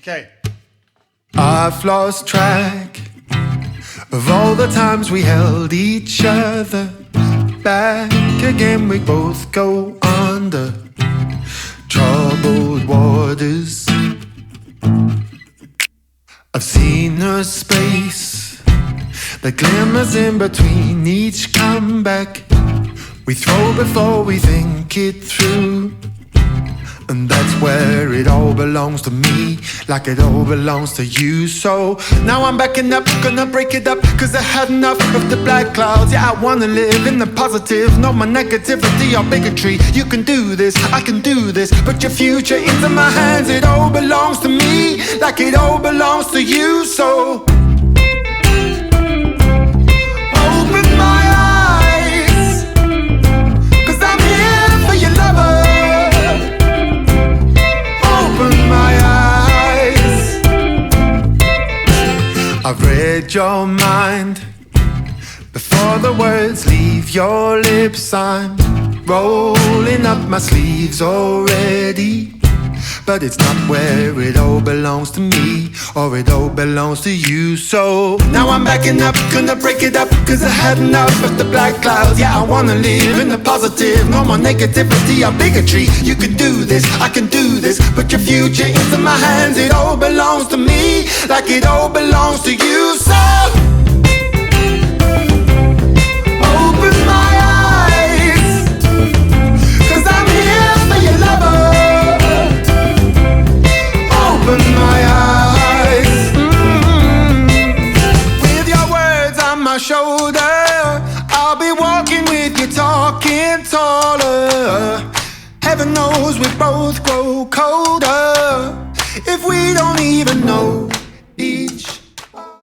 Okay. I've lost track of all the times we held each other. Back again, we both go under troubled waters. I've seen a space that glimmers in between each comeback. We throw before we think it through. And that's where it all belongs to me, like it all belongs to you. So now I'm backing up, gonna break it up, cause I had enough of the black clouds. Yeah, I wanna live in the positive, no more negativity or bigotry. You can do this, I can do this, put your future into my hands. It all belongs to me, like it all belongs to you. So open my eyes, cause I'm here for your lover. Open my eyes. I've read your mind before the words leave your lips. I'm rolling up my sleeves already. But it's not where it all belongs to me, or it all belongs to you. So now I'm backing up, gonna break it up, cause I had enough of the black clouds. Yeah, I wanna live in the positive, no more negativity or bigotry. You can do this, I can do this, put your future into my hands. It all belongs to me, like it all belongs to you. So open my eyes, cause I'm here for your lover. Open my eyes. With your words on my shoulder, I'll be walking with you, talking taller. Heaven knows we both